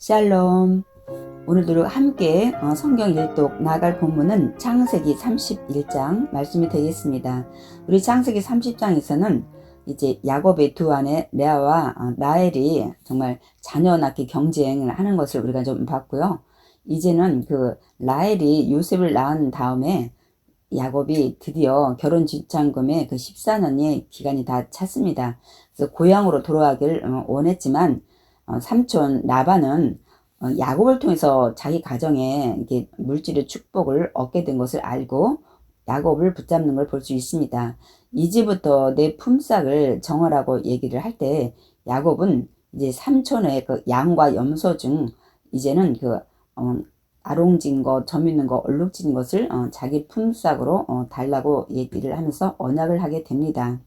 샬롬. 오늘도 함께 성경 일독 나아갈 본문은 창세기 31장 말씀이 되겠습니다. 우리 창세기 30장에서는 이제 야곱의 두 아내 레아와 라헬이 정말 자녀 낳기 경쟁을 하는 것을 우리가 좀 봤고요. 이제는 그 라헬이 요셉을 낳은 다음에 야곱이 드디어 결혼 지참금의 그 14년의 기간이 다 찼습니다. 그래서 고향으로 돌아가길 원했지만 삼촌 라반은 야곱을 통해서 자기 가정에 이게 물질의 축복을 얻게 된 것을 알고 야곱을 붙잡는 걸 볼 수 있습니다. 이제부터 내 품삯을 정하라고 얘기를 할 때 야곱은 이제 삼촌의 그 양과 염소 중 이제는 그 아롱진 거, 점 있는 거, 얼룩진 것을 자기 품삯으로 달라고 얘기를 하면서 언약을 하게 됩니다.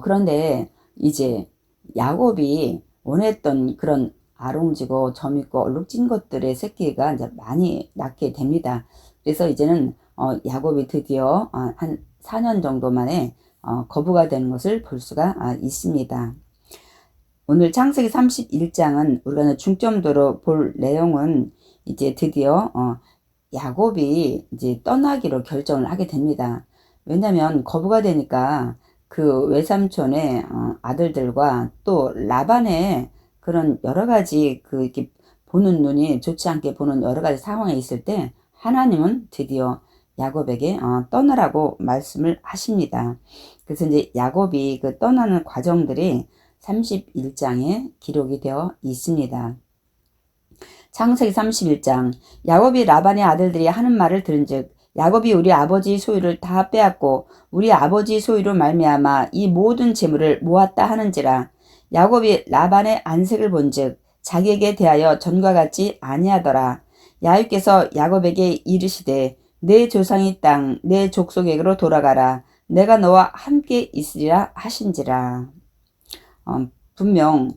그런데 이제 야곱이 원했던 그런 아롱지고 점 있고 얼룩진 것들의 새끼가 이제 많이 낳게 됩니다. 그래서 이제는 야곱이 드디어 한 4년 정도 만에 거부가 되는 것을 볼 수가 있습니다. 오늘 창세기 31장은 우리가 중점도로 볼 내용은 이제 드디어 야곱이 이제 떠나기로 결정을 하게 됩니다. 왜냐하면 거부가 되니까 그 외삼촌의 아들들과 또 라반의 그런 여러 가지 그 이렇게 보는 눈이 좋지 않게 보는 여러 가지 상황에 있을 때 하나님은 드디어 야곱에게 떠나라고 말씀을 하십니다. 그래서 이제 야곱이 그 떠나는 과정들이 31장에 기록이 되어 있습니다. 창세기 31장 야곱이 라반의 아들들이 하는 말을 들은즉 야곱이 우리 아버지의 소유를 다 빼앗고 우리 아버지의 소유로 말미암아 이 모든 재물을 모았다 하는지라. 야곱이 라반의 안색을 본즉 자기에게 대하여 전과 같지 아니하더라. 야곱께서 야곱에게 이르시되 내 조상의 땅 내 족속에게로 돌아가라. 내가 너와 함께 있으리라 하신지라. 분명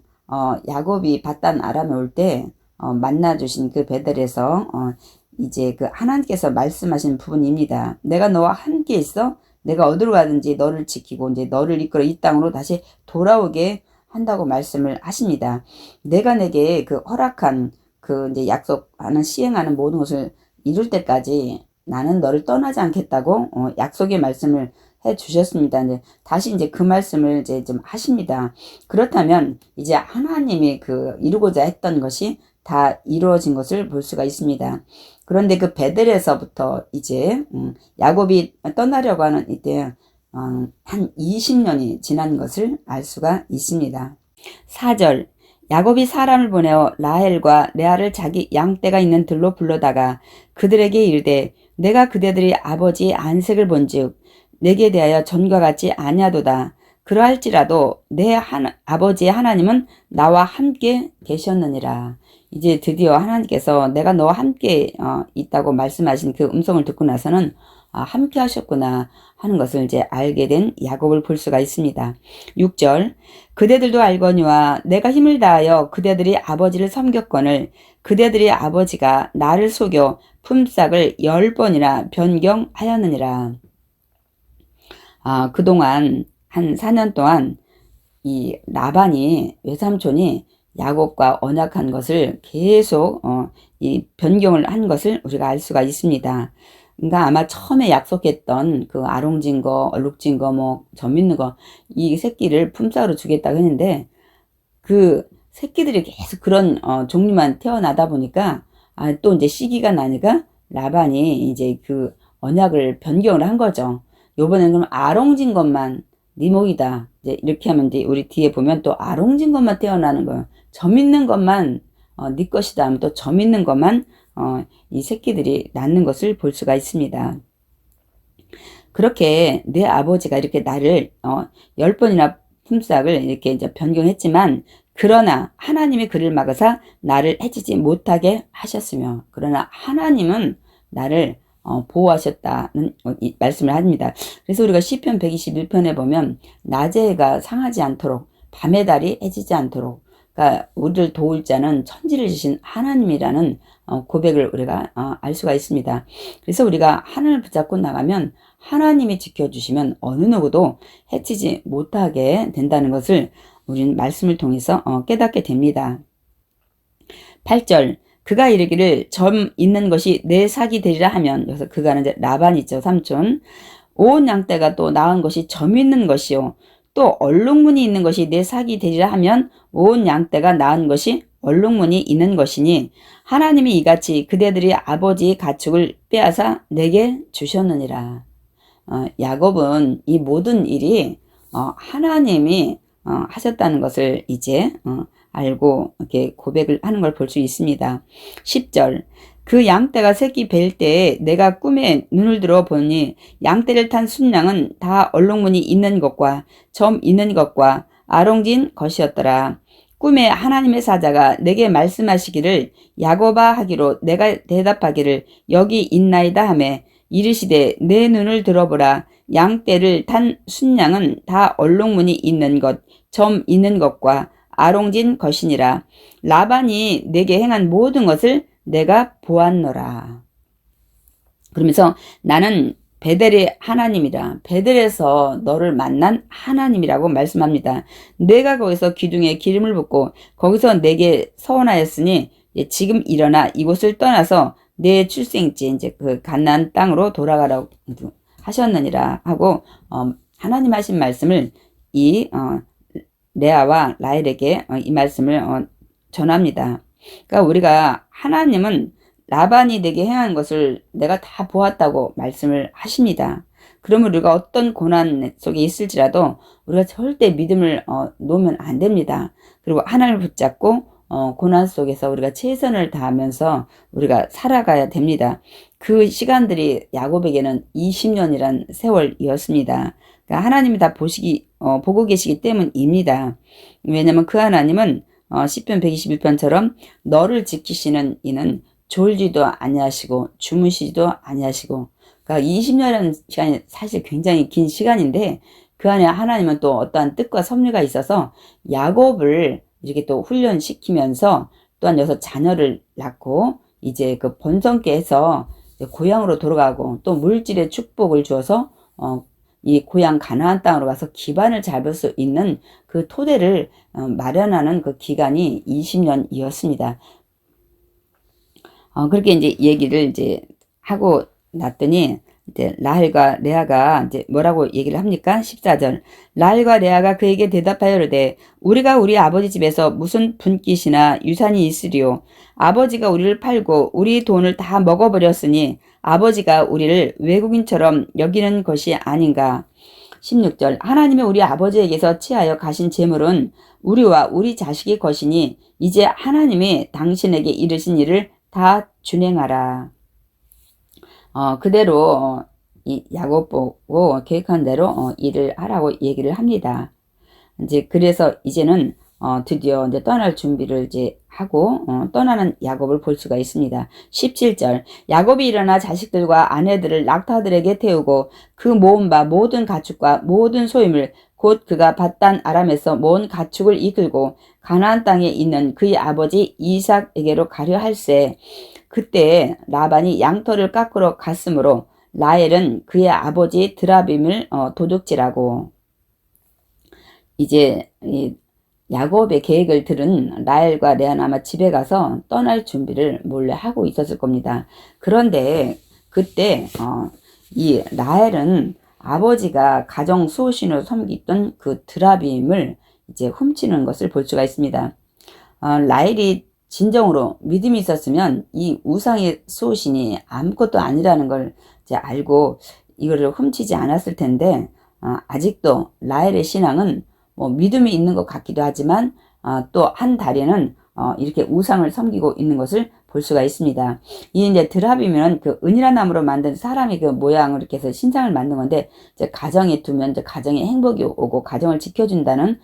야곱이 바단 아람에 올 때 만나주신 그 베델에서 이제 그 하나님께서 말씀하신 부분입니다. 내가 너와 함께 있어 내가 어디로 가든지 너를 지키고 이제 너를 이끌어 이 땅으로 다시 돌아오게 한다고 말씀을 하십니다. 내가 내게 그 허락한 그 이제 약속하는 시행하는 모든 것을 이룰 때까지 나는 너를 떠나지 않겠다고 약속의 말씀을 해 주셨습니다. 이제 다시 이제 그 말씀을 이제 좀 하십니다. 그렇다면 이제 하나님이 그 이루고자 했던 것이 다 이루어진 것을 볼 수가 있습니다. 그런데 그 베델에서부터 이제 야곱이 떠나려고 하는 이때 한 20년이 지난 것을 알 수가 있습니다. 4절 야곱이 사람을 보내어 라헬과 레아를 자기 양떼가 있는 들로 불러다가 그들에게 이르되 내가 그대들의 아버지의 안색을 본즉 내게 대하여 전과 같지 아니하도다. 그러할지라도 내 아버지의 하나님은 나와 함께 계셨느니라. 이제 드디어 하나님께서 내가 너와 함께 있다고 말씀하신 그 음성을 듣고 나서는 함께 하셨구나 하는 것을 이제 알게 된 야곱을 볼 수가 있습니다. 6절 그대들도 알거니와 내가 힘을 다하여 그대들이 아버지를 섬겼거늘 그대들의 아버지가 나를 속여 품삯을 10번이나 변경하였느니라. 그동안 한 4년 동안 이 라반이 외삼촌이 야곱과 언약한 것을 계속 이 변경을 한 것을 우리가 알 수가 있습니다. 그러니까 아마 처음에 약속했던 그 아롱진 거, 얼룩진 거, 뭐 점 있는 거 이 새끼를 품삯으로 주겠다고 했는데 그 새끼들이 계속 그런 종류만 태어나다 보니까 또 이제 시기가 나니까 라반이 이제 그 언약을 변경을 한 거죠. 요번에는 그럼 아롱진 것만 네 목이다. 이제 이렇게 하면 이제 우리 뒤에 보면 또 아롱진 것만 태어나는 거예요. 점 있는 것만 네 것이다 하면 또 점 있는 것만 이 새끼들이 낳는 것을 볼 수가 있습니다. 그렇게 내 아버지가 이렇게 나를 10번이나 품삯을 이렇게 이제 변경했지만 그러나 하나님이 그를 막으사 나를 해치지 못하게 하셨으며 그러나 하나님은 나를 보호하셨다는 말씀을 합니다. 그래서 우리가 시편 121편에 보면 낮의 해가 상하지 않도록 밤의 달이 해지지 않도록 그러니까 우리를 도울 자는 천지를 지신 하나님이라는 고백을 우리가 알 수가 있습니다. 그래서 우리가 하늘을 붙잡고 나가면 하나님이 지켜주시면 어느 누구도 해치지 못하게 된다는 것을 우리는 말씀을 통해서 깨닫게 됩니다. 8절 그가 이르기를 점 있는 것이 내 삭이 되리라 하면, 여기서 그가는 이제 라반이죠. 삼촌. 온 양떼가 또 나은 것이 점 있는 것이요 또 얼룩무늬 있는 것이 내 삭이 되리라 하면 온 양떼가 나은 것이 얼룩무늬 있는 것이니 하나님이 이같이 그대들이 아버지의 가축을 빼앗아 내게 주셨느니라. 야곱은 이 모든 일이 하나님이 하셨다는 것을 이제 알고 이렇게 고백을 하는 걸 볼 수 있습니다. 10절 그 양떼가 새끼 뵐 때에 내가 꿈에 눈을 들어 보니 양떼를 탄 순양은 다 얼룩무늬 있는 것과 점 있는 것과 아롱진 것이었더라. 꿈에 하나님의 사자가 내게 말씀하시기를 야곱아 하기로 내가 대답하기를 여기 있나이다 하매 이르시되 내 눈을 들어보라. 양떼를 탄 순양은 다 얼룩무늬 있는 것, 점 있는 것과 아롱진 것이니라. 라반이 내게 행한 모든 것을 내가 보았노라. 그러면서 나는 베델의 하나님이라. 베델에서 너를 만난 하나님이라고 말씀합니다. 내가 거기서 기둥에 기름을 붓고 거기서 내게 서원하였으니 지금 일어나 이곳을 떠나서 내 출생지 이제 그 가나안 땅으로 돌아가라고 하셨느니라 하고 하나님 하신 말씀을 이 레아와 라헬에게 이 말씀을 전합니다. 그러니까 우리가 하나님은 라반이 내게 행한 것을 내가 다 보았다고 말씀을 하십니다. 그러면 우리가 어떤 고난 속에 있을지라도 우리가 절대 믿음을 놓으면 안 됩니다. 그리고 하나님을 붙잡고 고난 속에서 우리가 최선을 다하면서 우리가 살아가야 됩니다. 그 시간들이 야곱에게는 20년이란 세월이었습니다. 그러니까 하나님이 다 보고 계시기 때문입니다. 왜냐하면 그 하나님은 시편 121편처럼 너를 지키시는 이는 졸지도 아니하시고 주무시지도 아니하시고, 그러니까 20년이라는 시간이 사실 굉장히 긴 시간인데 그 안에 하나님은 또 어떠한 뜻과 섭리가 있어서 야곱을 이렇게 또 훈련시키면서 또한 여기서 자녀를 낳고 이제 그 번성케 해서 고향으로 돌아가고 또 물질의 축복을 주어서 이 고향 가나안 땅으로 가서 기반을 잡을 수 있는 그 토대를 마련하는 그 기간이 20년이었습니다. 그렇게 이제 얘기를 이제 하고 났더니 이제 라헬과 레아가 이제 뭐라고 얘기를 합니까? 14절. 라헬과 레아가 그에게 대답하여 이르되 우리가 우리 아버지 집에서 무슨 분깃이나 유산이 있으리요. 아버지가 우리를 팔고 우리 돈을 다 먹어버렸으니 아버지가 우리를 외국인처럼 여기는 것이 아닌가. 16절. 하나님이 우리 아버지에게서 취하여 가신 재물은 우리와 우리 자식의 것이니 이제 하나님이 당신에게 이르신 일을 다 준행하라. 그대로 이 야곱 보고 계획한 대로 일을 하라고 얘기를 합니다. 이제 그래서 이제는 드디어 이제 떠날 준비를 이제 하고 떠나는 야곱을 볼 수가 있습니다. 17절. 야곱이 일어나 자식들과 아내들을 낙타들에게 태우고 그 모은 바 모든 가축과 모든 소임을 곧 그가 밧단 아람에서 모은 가축을 이끌고 가나안 땅에 있는 그의 아버지 이삭에게로 가려 할세. 그때 라반이 양털을 깎으러 갔으므로 라헬은 그의 아버지 드라빔을 도둑질하고. 이제 이 야곱의 계획을 들은 라헬과 레아는 아마 집에 가서 떠날 준비를 몰래 하고 있었을 겁니다. 그런데 그때 이 라헬은 아버지가 가정 수호신으로 섬기던 그 드라빔을 이제 훔치는 것을 볼 수가 있습니다. 라헬이 진정으로 믿음이 있었으면 이 우상의 수호신이 아무것도 아니라는 걸 이제 알고 이거를 훔치지 않았을 텐데 아직도 라헬의 신앙은 뭐 믿음이 있는 것 같기도 하지만 또 한 다리는 이렇게 우상을 섬기고 있는 것을 볼 수가 있습니다. 이 이제 드랍이면 그 은이라 나무로 만든 사람의 그 모양을 이렇게 해서 신상을 만든 건데 이제 가정에 두면 이제 가정에 행복이 오고 가정을 지켜준다는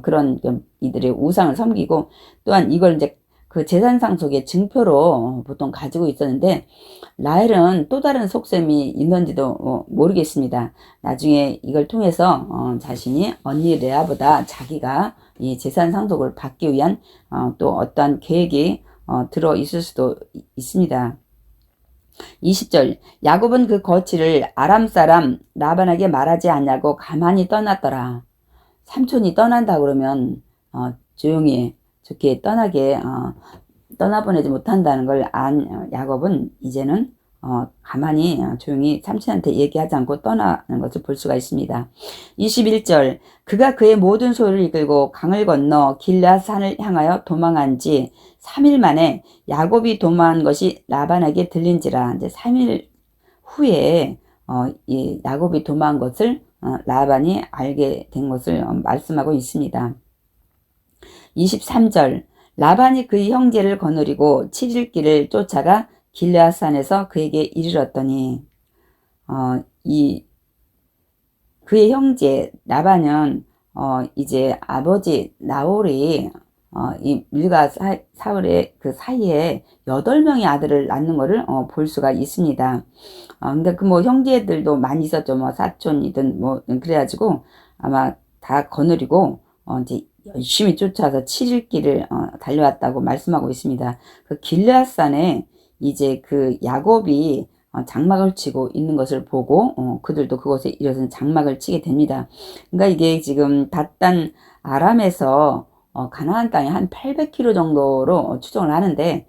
그런 이들의 우상을 섬기고 또한 이걸 이제 그 제사상 속에 증표로 보통 가지고 있었는데 라헬은 또 다른 속셈이 있는지도 모르겠습니다. 나중에 이걸 통해서 자신이 언니 레아보다 자기가 이 재산 상속을 받기 위한 또 어떠한 계획이 들어 있을 수도 있습니다. 20절. 야곱은 그 거취를 아람 사람 라반에게 말하지 않냐고 가만히 떠났더라. 삼촌이 떠난다 그러면 조용히 좋게 떠나게 떠나보내지 못한다는 걸 안 야곱은 이제는 가만히 조용히 삼촌한테 얘기하지 않고 떠나는 것을 볼 수가 있습니다. 21절 그가 그의 모든 소유를 이끌고 강을 건너 길앗 산을 향하여 도망한 지 3일 만에 야곱이 도망한 것이 라반에게 들린지라. 이제 3일 후에 이 야곱이 도망한 것을 라반이 알게 된 것을 말씀하고 있습니다. 23절 라반이 그의 형제를 거느리고 7일 길을 쫓아가 길앗산에서 그에게 이르렀더니 그의 형제 라반은 이제 아버지 나홀이 이 밀과 사울의 그 사이에 8명의 아들을 낳는 것을 볼 수가 있습니다. 근데 그 뭐 형제들도 많이 있었죠. 뭐 사촌이든 뭐 그래가지고 아마 다 거느리고 이제 열심히 쫓아서 7일 길을 달려왔다고 말씀하고 있습니다. 그 길앗산에 이제 그 야곱이 장막을 치고 있는 것을 보고 그들도 그곳에 이르러서 장막을 치게 됩니다. 그러니까 이게 지금 닷단 아람에서 가나안 땅에 한 800km 정도로 추정을 하는데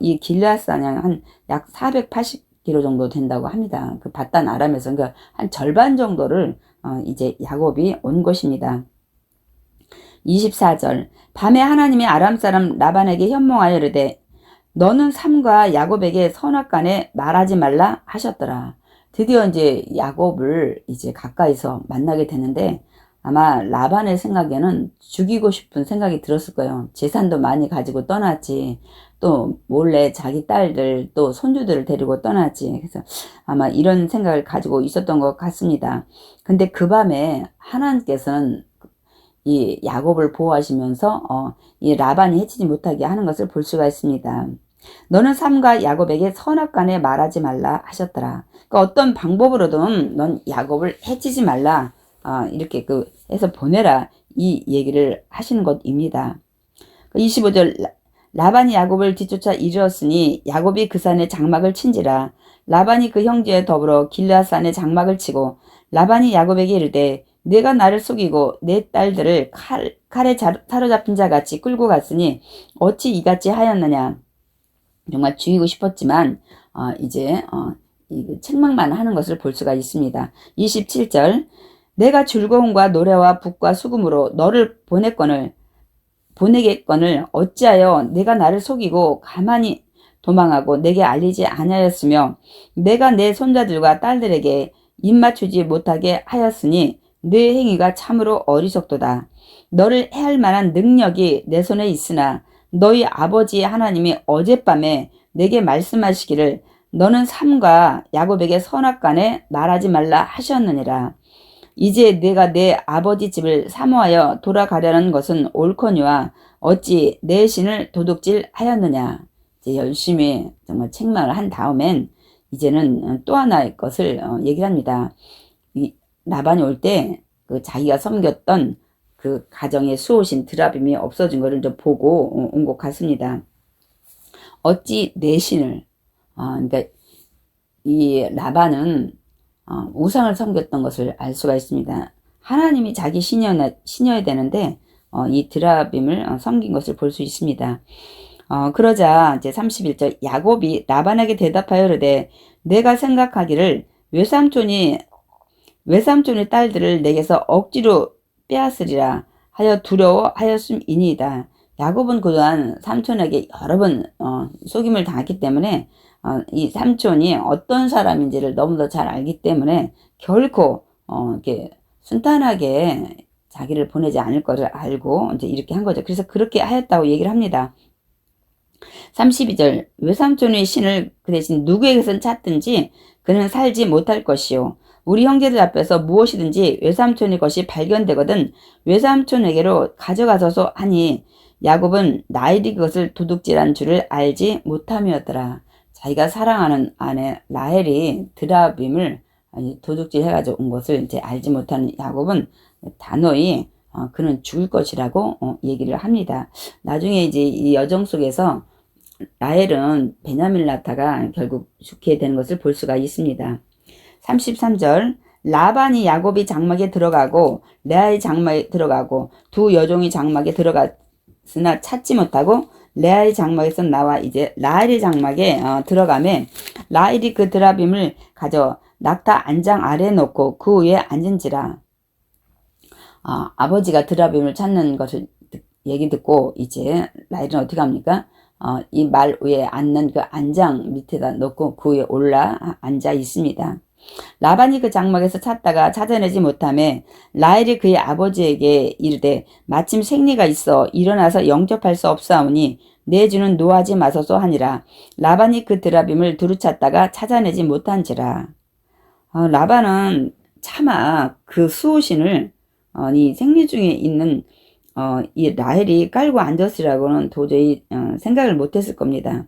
이 길앗산이 한 약 480km 정도 된다고 합니다. 그 닷단 아람에서 그러니까 한 절반 정도를 이제 야곱이 온 것입니다. 24절 밤에 하나님이 아람 사람 라반에게 현몽하여 이르되 너는 삼가 야곱에게 선악간에 말하지 말라 하셨더라. 드디어 이제 야곱을 이제 가까이서 만나게 되는데 아마 라반의 생각에는 죽이고 싶은 생각이 들었을 거예요. 재산도 많이 가지고 떠났지. 또 몰래 자기 딸들 또 손주들을 데리고 떠났지. 그래서 아마 이런 생각을 가지고 있었던 것 같습니다. 근데 그 밤에 하나님께서는 이 야곱을 보호하시면서 이 라반이 해치지 못하게 하는 것을 볼 수가 있습니다. 너는 삼가 야곱에게 선악간에 말하지 말라 하셨더라. 그러니까 어떤 방법으로든 넌 야곱을 해치지 말라 이렇게 해서 보내라 이 얘기를 하시는 것입니다. 25절 라반이 야곱을 뒤쫓아 이르렀으니 야곱이 그 산에 장막을 친지라. 라반이 그 형제와 더불어 길앗산에 장막을 치고 라반이 야곱에게 이르되 내가 나를 속이고 내 딸들을 칼에 사로잡힌 자같이 끌고 갔으니 어찌 이같이 하였느냐. 정말 죽이고 싶었지만 이제 책망만 하는 것을 볼 수가 있습니다. 27절 내가 즐거움과 노래와 북과 수금으로 너를 보내겠거늘 어찌하여 내가 나를 속이고 가만히 도망하고 내게 알리지 아니하였으며 내가 내 손자들과 딸들에게 입맞추지 못하게 하였으니 내 행위가 참으로 어리석도다. 너를 해할 만한 능력이 내 손에 있으나 너희 아버지 하나님이 어젯밤에 내게 말씀하시기를 너는 삼가 야곱에게 선악간에 말하지 말라 하셨느니라. 이제 내가 내 아버지 집을 사모하여 돌아가려는 것은 옳거니와 어찌 내 신을 도둑질 하였느냐. 이제 열심히 정말 책망을 한 다음엔 이제는 또 하나의 것을 얘기를 합니다. 라반이 올 때 그 자기가 섬겼던 그 가정의 수호신 드라빔이 없어진 것을 좀 보고 온 것 같습니다. 어찌 내 신을 그러니까 이 라반은 우상을 섬겼던 것을 알 수가 있습니다. 하나님이 자기 신이어야 되는데 이 드라빔을 섬긴 것을 볼 수 있습니다. 그러자 이제 31절 야곱이 라반에게 대답하여 이르되 내가 생각하기를 외삼촌의 딸들을 내게서 억지로 빼앗으리라 하여 두려워하였음이니이다. 야곱은 그동안 삼촌에게 여러 번 속임을 당했기 때문에 이 삼촌이 어떤 사람인지를 너무도 잘 알기 때문에 결코 이렇게 순탄하게 자기를 보내지 않을 것을 알고 이제 이렇게 한 거죠. 그래서 그렇게 하였다고 얘기를 합니다. 32절 외삼촌의 신을 그 대신 누구에게선 찾든지 그는 살지 못할 것이요 우리 형제들 앞에서 무엇이든지 외삼촌의 것이 발견되거든 외삼촌에게로 가져가소서 하니 야곱은 라헬이 그것을 도둑질한 줄을 알지 못함이었더라. 자기가 사랑하는 아내 라헬이 드라빔을 도둑질 해가지고 온 것을 이제 알지 못하는 야곱은 단호히 그는 죽을 것이라고 얘기를 합니다. 나중에 이제 이 여정 속에서 라헬은 베냐민을 낳다가 결국 죽게 되는 것을 볼 수가 있습니다. 33절 라반이 야곱이 장막에 들어가고 레아의 장막에 들어가고 두 여종이 장막에 들어갔으나 찾지 못하고 레아의 장막에서 나와 이제 라헬의 장막에 들어가매 라헬이 그 드라빔을 가져 낙타 안장 아래에 놓고 그 위에 앉은지라. 아버지가 드라빔을 찾는 것을 얘기 듣고 이제 라헬은 어떻게 합니까? 이 말 위에 앉는 그 안장 밑에다 놓고 그 위에 올라 앉아 있습니다. 라반이 그 장막에서 찾다가 찾아내지 못하매 라헬이 그의 아버지에게 이르되 마침 생리가 있어 일어나서 영접할 수 없사오니 내 주는 노하지 마소서 하니라. 라반이 그 드라빔을 두루 찾다가 찾아내지 못한지라. 라반은 차마 그 수호신을 이 생리 중에 있는 이 라헬이 깔고 앉았으라고는 도저히 생각을 못했을 겁니다.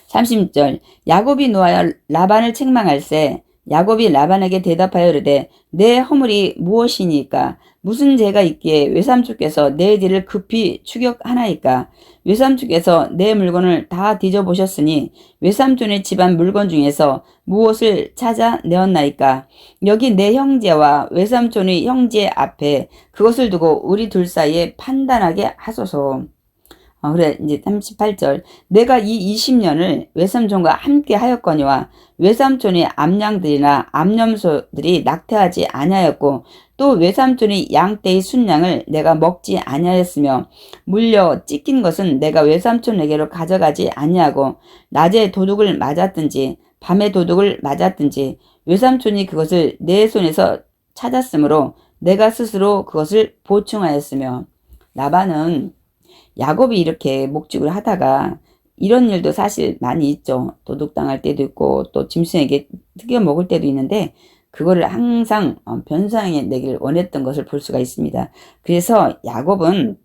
30절 야곱이 노하여 라반을 책망할세 야곱이 라반에게 대답하여 이르되 내 허물이 무엇이니까 무슨 죄가 있기에 외삼촌께서 내 뒤를 급히 추격하나이까 외삼촌께서 내 물건을 다 뒤져보셨으니 외삼촌의 집안 물건 중에서 무엇을 찾아내었나이까 여기 내 형제와 외삼촌의 형제 앞에 그것을 두고 우리 둘 사이에 판단하게 하소서. 그래 이제 38절 내가 이 20년을 외삼촌과 함께 하였거니와 외삼촌의 암양들이나 암염소들이 낙태하지 아니하였고 또 외삼촌의 양떼의 순양을 내가 먹지 아니하였으며 물려 찢긴 것은 내가 외삼촌에게로 가져가지 아니하고 낮에 도둑을 맞았든지 밤에 도둑을 맞았든지 외삼촌이 그것을 내 손에서 찾았으므로 내가 스스로 그것을 보충하였으며. 라반은 야곱이 이렇게 목축을 하다가 이런 일도 사실 많이 있죠. 도둑당할 때도 있고 또 짐승에게 튀겨 먹을 때도 있는데 그거를 항상 변상해 내기를 원했던 것을 볼 수가 있습니다. 그래서 야곱은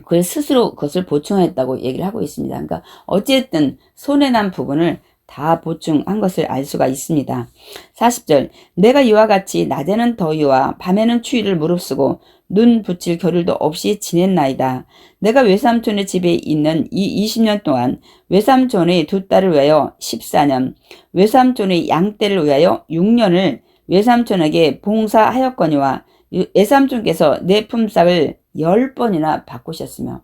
그 스스로 그것을 보충했다고 얘기를 하고 있습니다. 그러니까 어쨌든 손해난 부분을 다 보충한 것을 알 수가 있습니다. 40절 내가 이와 같이 낮에는 더위와 밤에는 추위를 무릅쓰고 눈 붙일 겨를도 없이 지냈나이다. 내가 외삼촌의 집에 있는 이 20년 동안 외삼촌의 두 딸을 위하여 14년 외삼촌의 양떼를 위하여 6년을 외삼촌에게 봉사하였거니와 외삼촌께서 내 품삯을 10번이나 바꾸셨으며.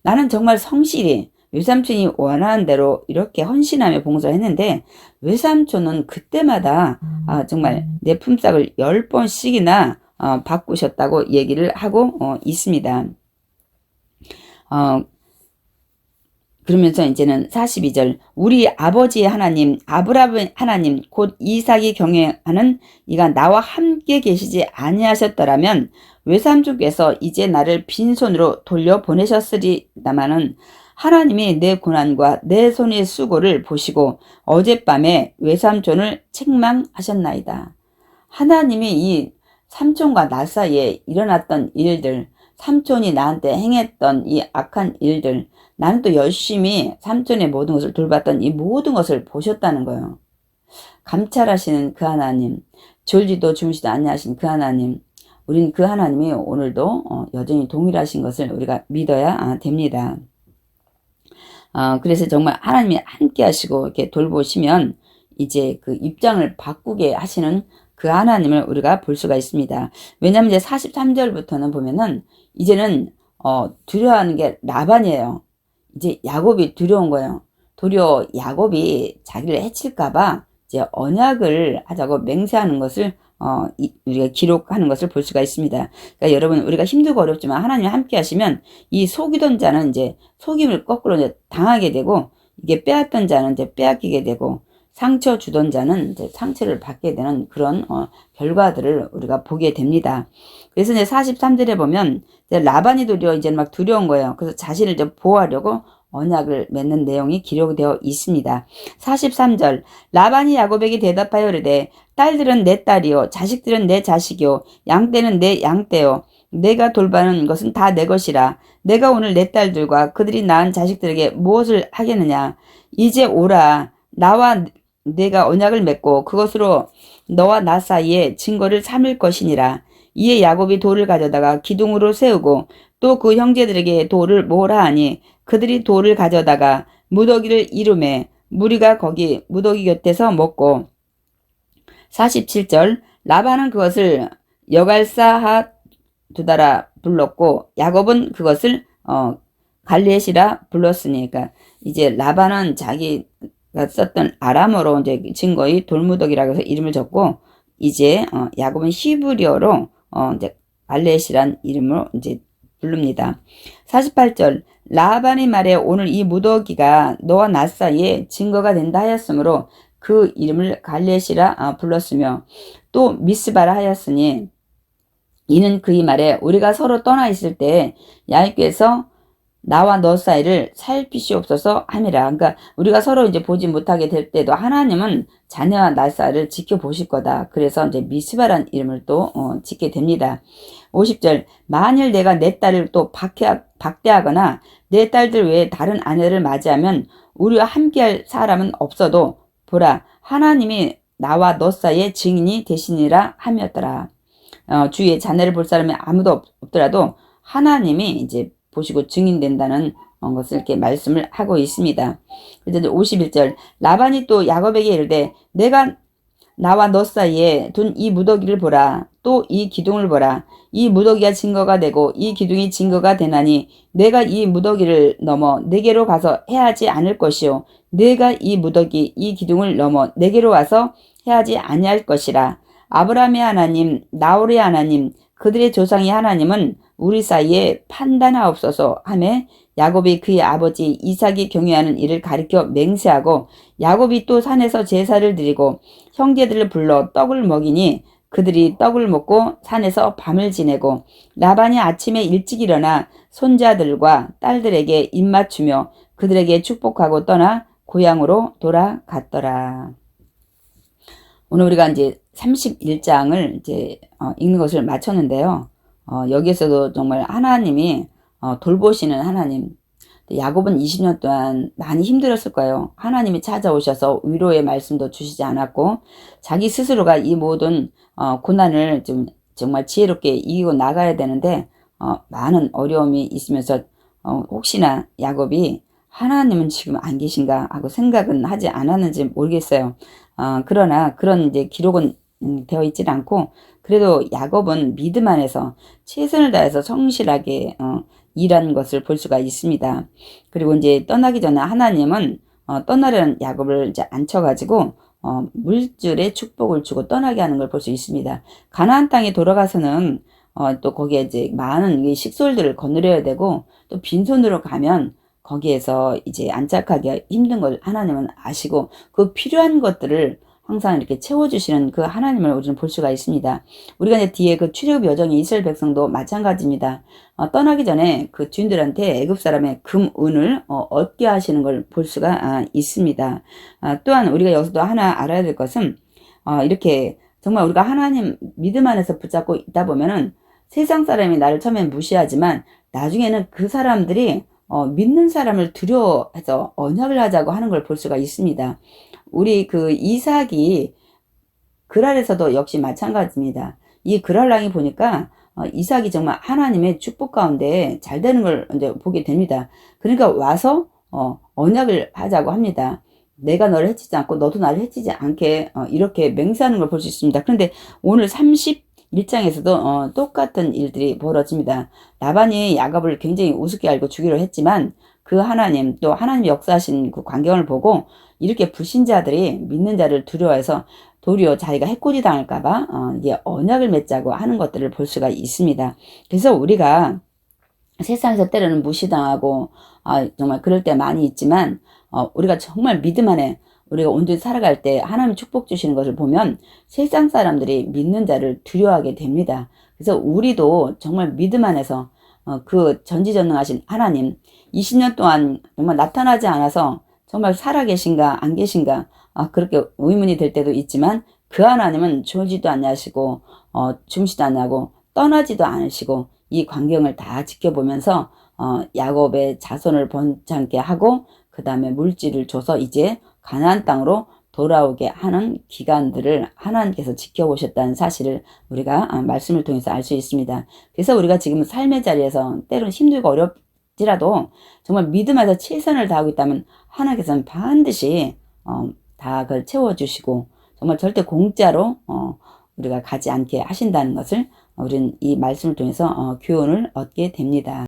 나는 정말 성실히 외삼촌이 원하는 대로 이렇게 헌신하며 봉사를 했는데 외삼촌은 그때마다 정말 내 품삯을 10번씩이나 바꾸셨다고 얘기를 하고 있습니다. 그러면서 이제는 42절 우리 아버지의 하나님 아브라함의 하나님 곧 이삭이 경외하는 이가 나와 함께 계시지 아니하셨더라면 외삼촌께서 이제 나를 빈손으로 돌려보내셨으리다마는 하나님이 내 고난과 내 손의 수고를 보시고 어젯밤에 외삼촌을 책망하셨나이다. 하나님이 이 삼촌과 나 사이에 일어났던 일들, 삼촌이 나한테 행했던 이 악한 일들, 나는 또 열심히 삼촌의 모든 것을 돌봤던 이 모든 것을 보셨다는 거예요. 감찰하시는 그 하나님, 졸지도 주무시도 아니하신 그 하나님, 우린 그 하나님이 오늘도 여전히 동일하신 것을 우리가 믿어야 됩니다. 그래서 정말 하나님이 함께 하시고 이렇게 돌보시면 이제 그 입장을 바꾸게 하시는 그 하나님을 우리가 볼 수가 있습니다. 왜냐하면 이제 43절부터는 보면은 이제는 두려워하는 게 라반이에요. 이제 야곱이 두려운 거예요. 도리어 야곱이 자기를 해칠까봐 이제 언약을 하자고 맹세하는 것을 우리가 기록하는 것을 볼 수가 있습니다. 그러니까 여러분 우리가 힘들고 어렵지만 하나님 함께 하시면 이 속이던 자는 이제 속임을 거꾸로 이제 당하게 되고 이게 빼앗던 자는 이제 빼앗기게 되고 상처 주던 자는 이제 상처를 받게 되는 그런 결과들을 우리가 보게 됩니다. 그래서 이제 43절에 보면 이제 라반이 도리어 이제 막 두려운 거예요. 그래서 자신을 이제 보호하려고 언약을 맺는 내용이 기록되어 있습니다. 43절 라반이 야곱에게 대답하여 이르되 딸들은 내 딸이요 자식들은 내 자식이요 양떼는 내 양떼요 내가 돌보는 것은 다 내 것이라 내가 오늘 내 딸들과 그들이 낳은 자식들에게 무엇을 하겠느냐 이제 오라 나와 내가 언약을 맺고 그것으로 너와 나 사이에 증거를 삼을 것이니라. 이에 야곱이 돌을 가져다가 기둥으로 세우고 또 그 형제들에게 돌을 모으라 하니 그들이 돌을 가져다가 무더기를 이루매 무리가 거기 무더기 곁에서 먹고. 47절 라반은 그것을 여갈사하 두다라 불렀고 야곱은 그것을 갈렛이라 불렀으니, 그러니까 이제 라반은 자기가 썼던 아람어로 이제 증거의 돌무더기라고 해서 이름을 줬고, 이제 야곱은 히브리어로 이제 갈렛이란 이름으로 이제 부릅니다. 48절 라반의 말에 오늘 이 무더기가 너와 나 사이에 증거가 된다 하였으므로 그 이름을 갈렛이라 불렀으며, 또 미스바라 하였으니 이는 그의 말에 우리가 서로 떠나 있을 때 야훼께서 나와 너 사이를 살피시옵소서 함이라. 그러니까 우리가 서로 이제 보지 못하게 될 때도 하나님은 자녀와 나 사이를 지켜보실 거다. 그래서 이제 미스바란 이름을 또 짓게 됩니다. 50절 만일 내가 내 딸을 또 박대하거나 내 딸들 외에 다른 아내를 맞이하면 우리와 함께할 사람은 없어도 보라 하나님이 나와 너 사이에 증인이 되시니라 함이었더라. 주위에 자네를 볼 사람이 아무도 없더라도 하나님이 이제 보시고 증인된다는 것을 이렇게 말씀을 하고 있습니다. 그래서 51절 라반이 또 야곱에게 이르되 내가 나와 너 사이에 둔 이 무더기를 보라. 또 이 기둥을 보라. 이 무더기가 증거가 되고 이 기둥이 증거가 되나니 내가 이 무더기를 넘어 내게로 가서 해하지 않을 것이요 내가 이 무더기 이 기둥을 넘어 내게로 와서 해하지 아니할 것이라. 아브라함의 하나님 나홀의 하나님 그들의 조상의 하나님은 우리 사이에 판단하옵소서 하매 야곱이 그의 아버지 이삭이 경유하는 일을 가리켜 맹세하고 야곱이 또 산에서 제사를 드리고 형제들을 불러 떡을 먹이니 그들이 떡을 먹고 산에서 밤을 지내고 라반이 아침에 일찍 일어나 손자들과 딸들에게 입맞추며 그들에게 축복하고 떠나 고향으로 돌아갔더라. 오늘 우리가 이제 31장을 이제 읽는 것을 마쳤는데요. 여기에서도 정말 하나님이 돌보시는 하나님. 야곱은 20년 동안 많이 힘들었을 거예요. 하나님이 찾아오셔서 위로의 말씀도 주시지 않았고 자기 스스로가 이 모든 고난을 좀 정말 지혜롭게 이기고 나가야 되는데 많은 어려움이 있으면서 혹시나 야곱이 하나님은 지금 안 계신가 하고 생각은 하지 않았는지 모르겠어요. 그러나 그런 이제 기록은 되어 있질 않고 그래도 야곱은 믿음 안에서 최선을 다해서 성실하게 일한 것을 볼 수가 있습니다. 그리고 이제 떠나기 전에 하나님은 떠나려는 야곱을 이제 앉혀가지고 물질의 축복을 주고 떠나게 하는 걸 볼 수 있습니다. 가나안 땅에 돌아가서는 또 거기에 이제 많은 식솔들을 거느려야 되고 또 빈손으로 가면 거기에서 이제 안착하기 힘든 걸 하나님은 아시고 그 필요한 것들을 항상 이렇게 채워주시는 그 하나님을 우리는 볼 수가 있습니다. 우리가 이제 뒤에 그 출애굽 여정의 이스라엘 백성도 마찬가지입니다. 떠나기 전에 그 주인들한테 애굽 사람의 금, 은을 얻게 하시는 걸 볼 수가 있습니다. 또한 우리가 여기서도 하나 알아야 될 것은 이렇게 정말 우리가 하나님 믿음 안에서 붙잡고 있다 보면은 세상 사람이 나를 처음엔 무시하지만 나중에는 그 사람들이 믿는 사람을 두려워해서 언약을 하자고 하는 걸 볼 수가 있습니다. 우리 그 이삭이 그랄에서도 역시 마찬가지입니다. 이 그랄랑이 보니까 이삭이 정말 하나님의 축복 가운데 잘 되는 걸 이제 보게 됩니다. 그러니까 와서 언약을 하자고 합니다. 내가 너를 해치지 않고 너도 나를 해치지 않게 이렇게 맹세하는 걸 볼 수 있습니다. 그런데 오늘 31장에서도 똑같은 일들이 벌어집니다. 라반이 야곱을 굉장히 우습게 알고 주기로 했지만 그 하나님 또 하나님이 역사하신 그 광경을 보고 이렇게 불신자들이 믿는 자를 두려워해서 도리어 자기가 해코지 당할까봐 이게 언약을 맺자고 하는 것들을 볼 수가 있습니다. 그래서 우리가 세상에서 때로는 무시당하고 정말 그럴 때 많이 있지만 우리가 정말 믿음 안에 우리가 온전히 살아갈 때 하나님 축복 주시는 것을 보면 세상 사람들이 믿는 자를 두려워하게 됩니다. 그래서 우리도 정말 믿음 안에서 그 전지전능하신 하나님 20년 동안 정말 나타나지 않아서 정말 살아계신가 안 계신가 그렇게 의문이 될 때도 있지만 그 하나님은 졸지도 않으시고 주무시도 않고 떠나지도 않으시고 이 광경을 다 지켜보면서 야곱의 자손을 번창케 하고 그 다음에 물질을 줘서 이제 가나안 땅으로 돌아오게 하는 기간들을 하나님께서 지켜보셨다는 사실을 우리가 말씀을 통해서 알 수 있습니다. 그래서 우리가 지금 삶의 자리에서 때로는 힘들고 어렵지라도 정말 믿음에서 최선을 다하고 있다면 하나님께서는 반드시 다 그걸 채워주시고 정말 절대 공짜로 우리가 가지 않게 하신다는 것을 우리는 이 말씀을 통해서 교훈을 얻게 됩니다.